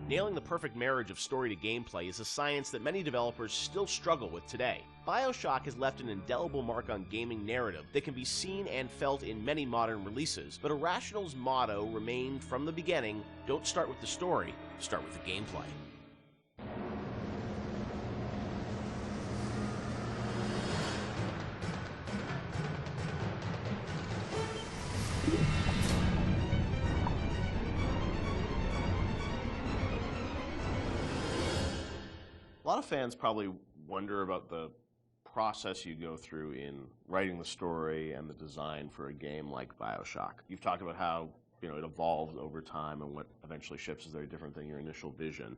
Nailing the perfect marriage of story to gameplay is a science that many developers still struggle with today. BioShock has left an indelible mark on gaming narrative that can be seen and felt in many modern releases, but Irrational's motto remained from the beginning: don't start with the story, start with the gameplay. A lot of fans probably wonder about the process you go through in writing the story and the design for a game like BioShock. You've talked about how it evolves over time and what eventually ships is very different than your initial vision.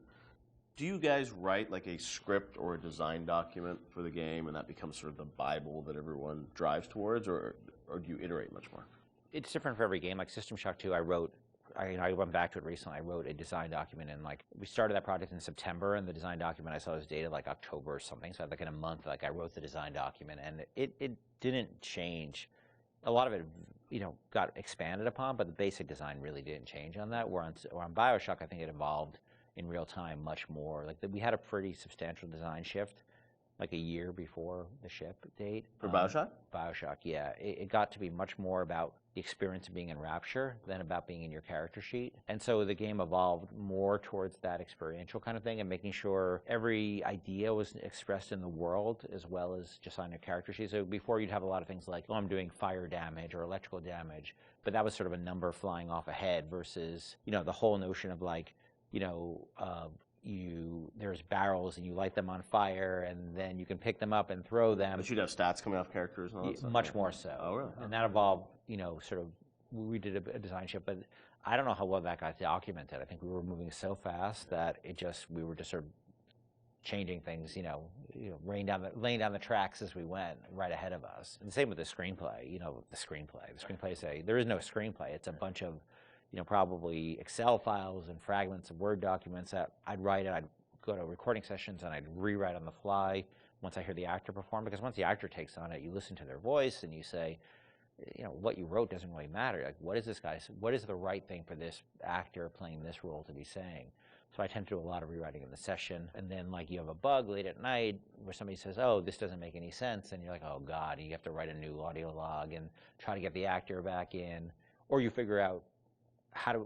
Do you guys write like a script or a design document for the game and that becomes sort of the Bible that everyone drives towards, or do you iterate much more? It's different for every game. Like System Shock 2, I went back to it recently. I wrote a design document, and we started that project in September, and the design document I saw was dated like October or something. So in a month, I wrote the design document, and it didn't change. A lot of it, got expanded upon, but the basic design really didn't change on that. Where on BioShock, I think it evolved in real time much more. We had a pretty substantial design shift, like a year before the ship date. For BioShock? BioShock, yeah. It got to be much more about the experience of being in Rapture than about being in your character sheet. And so the game evolved more towards that experiential kind of thing and making sure every idea was expressed in the world as well as just on your character sheet. So before you'd have a lot of things like, oh, I'm doing fire damage or electrical damage, but that was sort of a number flying off ahead versus, the whole notion of there's barrels and you light them on fire and then you can pick them up and throw them. But you'd have stats coming off characters and all that stuff? Much more so. Oh, really? And that evolved, we did a design shift, but I don't know how well that got documented. I think we were moving so fast that we were just sort of changing things, laying down the tracks as we went right ahead of us. And the same with the screenplay, the screenplay there is no screenplay. It's a bunch of probably Excel files and fragments of Word documents that I'd write it. I'd go to recording sessions and I'd rewrite on the fly once I hear the actor perform. Because once the actor takes on it, you listen to their voice and you say, what you wrote doesn't really matter. What is the right thing for this actor playing this role to be saying? So I tend to do a lot of rewriting in the session. And then you have a bug late at night where somebody says, oh, this doesn't make any sense. And you're like, oh God, you have to write a new audio log and try to get the actor back in. Or you figure out,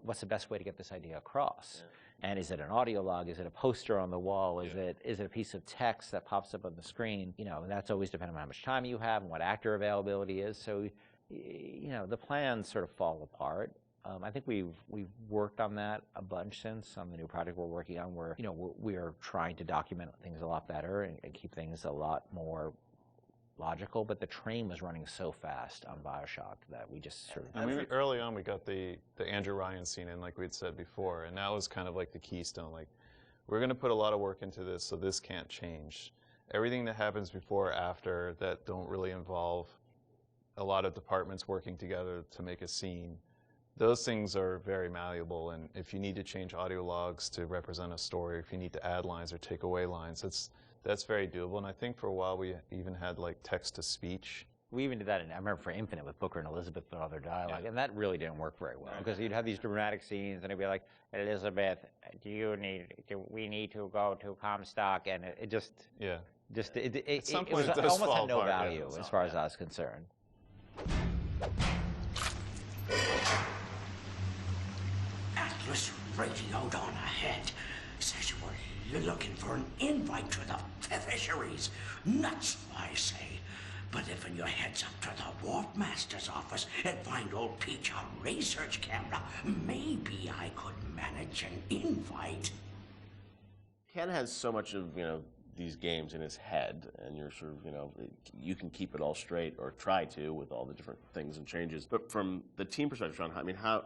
what's the best way to get this idea across? Yeah. And is it an audio log? Is it a poster on the wall? Is it a piece of text that pops up on the screen? That's always dependent on how much time you have and what actor availability is. So, the plans sort of fall apart. I think we've worked on that a bunch since on the new project we're working on, where we are trying to document things a lot better and keep things a lot more logical, but the train was running so fast on BioShock that we just sort of... Early on, we got the Andrew Ryan scene in, like we'd said before, and that was kind of like the keystone. We're going to put a lot of work into this, so this can't change. Everything that happens before or after that don't really involve a lot of departments working together to make a scene, those things are very malleable, and if you need to change audio logs to represent a story, if you need to add lines or take away lines, that's very doable. And I think for a while we even had text-to-speech. We even did that, I remember for Infinite with Booker and Elizabeth and all their dialogue, and that really didn't work very well, because you'd have these dramatic scenes, and it'd be like, Elizabeth, we need to go to Comstock, and it just... Yeah. At some point it almost had no value as far as I was concerned. Atlas radioed on ahead. Says you were looking for an invite to the fisheries. Nuts, I say. But if you heads up to the Wharf Master's office and find old Peach on research camera, maybe I could manage an invite. Ken has so much of, these games in his head, and you're sort of, you can keep it all straight, or try to, with all the different things and changes. But from the team perspective, Sean,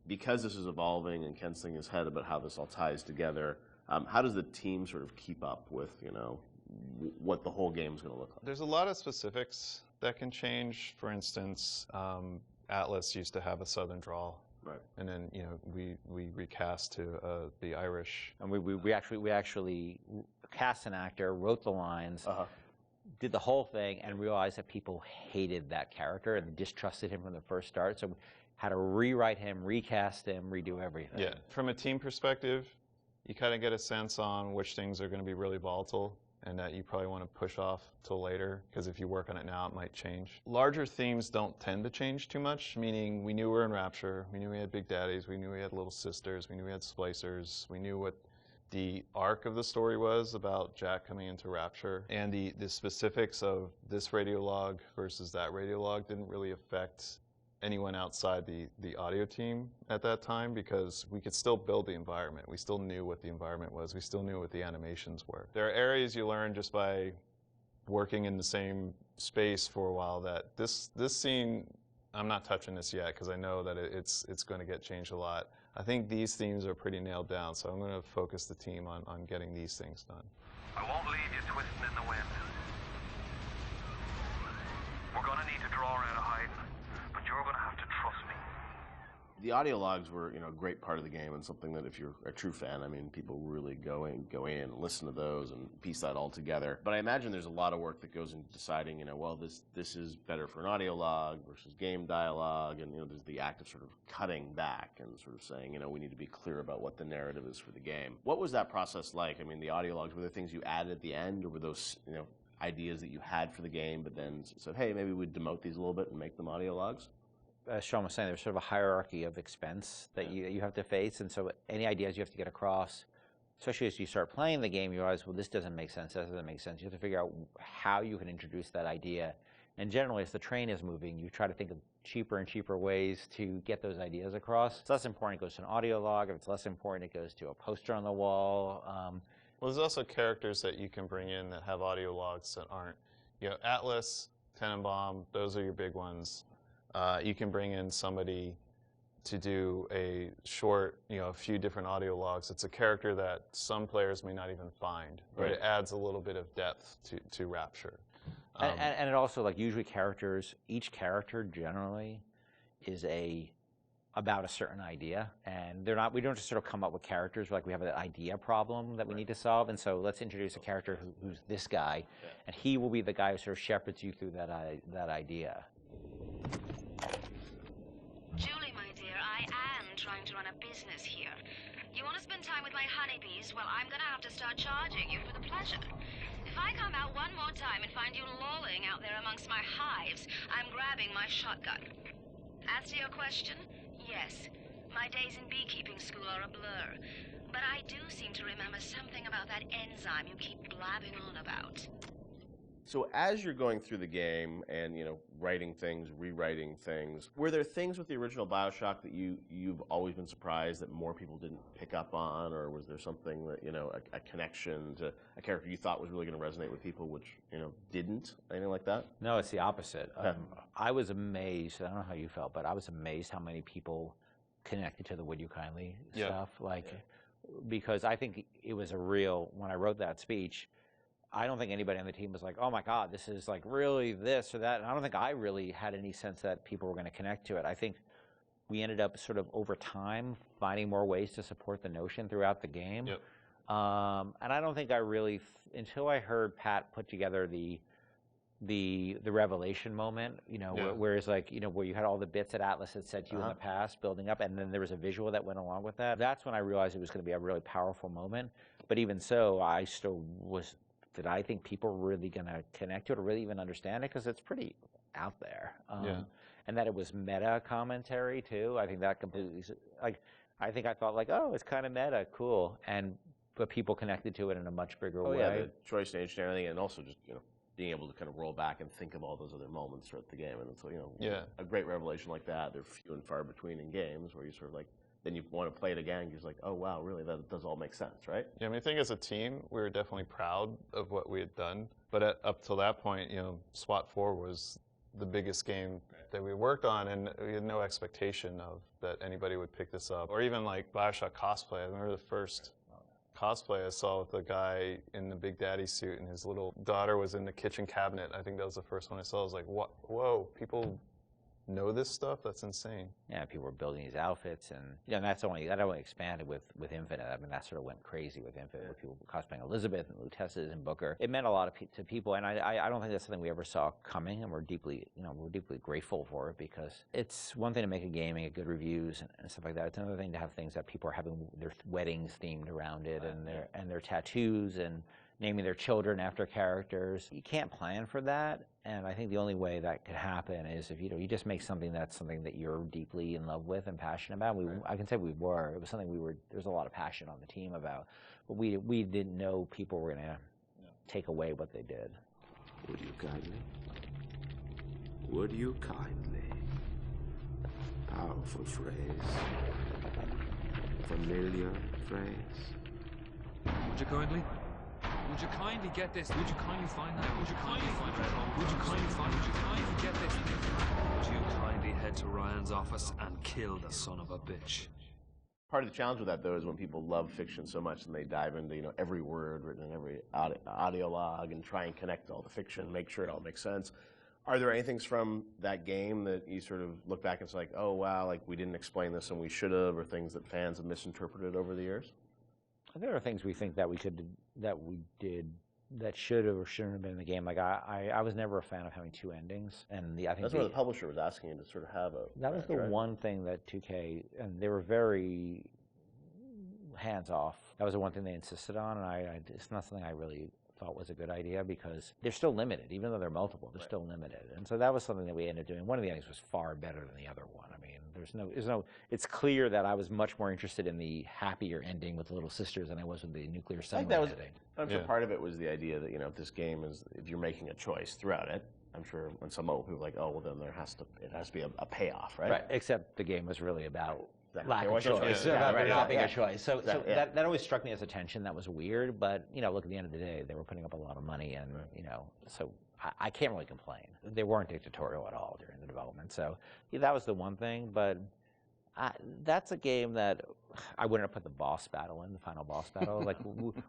because this is evolving and Ken's thinking in his head about how this all ties together, how does the team sort of keep up with, what the whole game is going to look like? There's a lot of specifics that can change. For instance, Atlas used to have a Southern drawl. Right. And then, we recast to the Irish. And we actually cast an actor, wrote the lines, did the whole thing, and realized that people hated that character and distrusted him from the first start. So we had to rewrite him, recast him, redo everything. Yeah. From a team perspective, you kind of get a sense on which things are going to be really volatile and that you probably want to push off till later, because if you work on it now, it might change. Larger themes don't tend to change too much, meaning we knew we were in Rapture, we knew we had Big Daddies, we knew we had Little Sisters, we knew we had Splicers, we knew what the arc of the story was about Jack coming into Rapture, and the specifics of this radiolog versus that radiolog didn't really affect anyone outside the audio team at that time, because we could still build the environment. We still knew what the environment was. We still knew what the animations were. There are areas you learn just by working in the same space for a while that this scene, I'm not touching this yet because I know that it's going to get changed a lot. I think these themes are pretty nailed down, so I'm going to focus the team on getting these things done. I won't leave you twisting in the wind. We're going to need to draw out of hiding, but you're going to have to trust me. The audio logs were, a great part of the game, and something that if you're a true fan, people really go in and listen to those and piece that all together. But I imagine there's a lot of work that goes into deciding, well, this is better for an audio log versus game dialogue, and there's the act of sort of cutting back and sort of saying, we need to be clear about what the narrative is for the game. What was that process like? The audio logs, were there things you added at the end, or were those, ideas that you had for the game, but then said, hey, maybe we'd demote these a little bit and make them audio logs? As Sean was saying, there's sort of a hierarchy of expense that you have to face, and so any ideas you have to get across, especially as you start playing the game, you realize, well, this doesn't make sense, that doesn't make sense. You have to figure out how you can introduce that idea. And generally, as the train is moving, you try to think of cheaper and cheaper ways to get those ideas across. If it's less important, it goes to an audio log. If it's less important, it goes to a poster on the wall. Well, there's also characters that you can bring in that have audio logs that aren't, Atlas, Tenenbaum, those are your big ones. You can bring in somebody to do a short, a few different audio logs. It's a character that some players may not even find, but right. It adds a little bit of depth to Rapture. And it also, usually characters, each character generally is about a certain idea, and we don't just sort of come up with characters, we have an idea problem that we need to solve, and so let's introduce a character who's this guy, and he will be the guy who sort of shepherds you through that idea. Julie, my dear, I am trying to run a business here. You want to spend time with my honeybees? Well, I'm going to have to start charging you for the pleasure. If I come out one more time and find you lolling out there amongst my hives, I'm grabbing my shotgun. As to your question, yes, my days in beekeeping school are a blur. But I do seem to remember something about that enzyme you keep blabbing on about. So as you're going through the game and, writing things, rewriting things, were there things with the original BioShock that you've always been surprised that more people didn't pick up on, or was there something that, a connection to a character you thought was really going to resonate with people, which, didn't? Anything like that? No, it's the opposite. I was amazed, I don't know how you felt, but I was amazed how many people connected to the Would You Kindly stuff. Because I think it was when I wrote that speech, I don't think anybody on the team was like, oh my God, this is really this or that. And I don't think I really had any sense that people were going to connect to it. I think we ended up sort of over time finding more ways to support the notion throughout the game. Yep. And I don't think I really, until I heard Pat put together the revelation moment, where it's where you had all the bits that Atlas had said to you in the past building up, and then there was a visual that went along with that. That's when I realized it was going to be a really powerful moment. But even so, I still did I think people were really going to connect to it or really even understand it? Because it's pretty out there. And that it was meta commentary too. I think that completely, I thought oh, it's kind of meta, cool. But people connected to it in a much bigger way. Yeah, the choice to age and everything, and also just, being able to kind of roll back and think of all those other moments throughout the game. And so, a great revelation like that, they're few and far between in games where you sort of then you want to play it again, you're oh wow, really, that does all make sense, right? Yeah, I think as a team, we were definitely proud of what we had done. But up till that point, SWAT 4 was the biggest game that we worked on, and we had no expectation of that anybody would pick this up. Or even BioShock cosplay. I remember the first cosplay I saw with the guy in the Big Daddy suit, and his little daughter was in the kitchen cabinet. I think that was the first one I saw. I was like, whoa, people know know this stuff? That's insane. Yeah, people were building these outfits, and that only expanded with Infinite. I mean, that sort of went crazy with Infinite, with people cosplaying Elizabeth and Luteces and Booker. It meant a lot to people, and I don't think that's something we ever saw coming, and we're deeply grateful for it, because it's one thing to make a game and get good reviews and stuff like that. It's another thing to have things that people are having their weddings themed around it, and their tattoos and naming their children after characters. You can't plan for that, and I think the only way that could happen is if you just make something that you're deeply in love with and passionate about. I can say we were. It was something there's a lot of passion on the team about, but we didn't know people were going to take away what they did. Would you kindly? Would you kindly? Powerful phrase. Familiar phrase. Would you kindly? Would you kindly get this? Would you kindly find that? Would you kindly find that? Would you kindly find? Would you kindly get this? Would you kindly head to Ryan's office and kill the son of a bitch? Part of the challenge with that, though, is when people love fiction so much and they dive into every word written in every audio log and try and connect all the fiction, make sure it all makes sense. Are there any things from that game that you sort of look back and say, like, oh wow, like we didn't explain this and we should have, or things that fans have misinterpreted over the years? There are things we think that we did that should have or shouldn't have been in the game. Like I was never a fan of having two endings, and I think that's what the publisher was asking you to sort of have that was the one thing that 2K, and they were very hands off. That was the one thing they insisted on, and it's not something I really thought was a good idea, because they're still limited, even though they're multiple. They're still limited, and so that was something that we ended up doing. One of the endings was far better than the other one. I mean, there's no. It's clear that I was much more interested in the happier ending with the little sisters than I was with the nuclear submarine ending. I'm sure part of it was the idea that if this game is, if you're making a choice throughout it, I'm sure when some people are like, oh well, then it has to be a payoff, right? Right. Except the game was really about lack of of choice. Yeah, About right, not being yeah. a choice. So that always struck me as a tension that was weird. But look, at the end of the day, they were putting up a lot of money, and so I can't really complain. They weren't dictatorial at all during the development. So that was the one thing. But that's a game that I wouldn't have put the boss battle in, the final boss battle. Like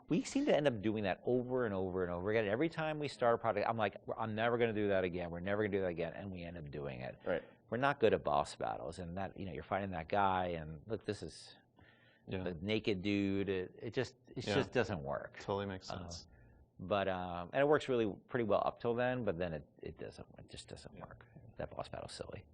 we seem to end up doing that over and over and over again. Every time we start a project, I'm like, I'm never going to do that again. We're never going to do that again, and we end up doing it. Right. We're not good at boss battles, and that you're fighting that guy, and look, this is the naked dude. It just doesn't work. Totally makes sense. But and it works really pretty well up till then, but then it just doesn't work. That boss battle's silly.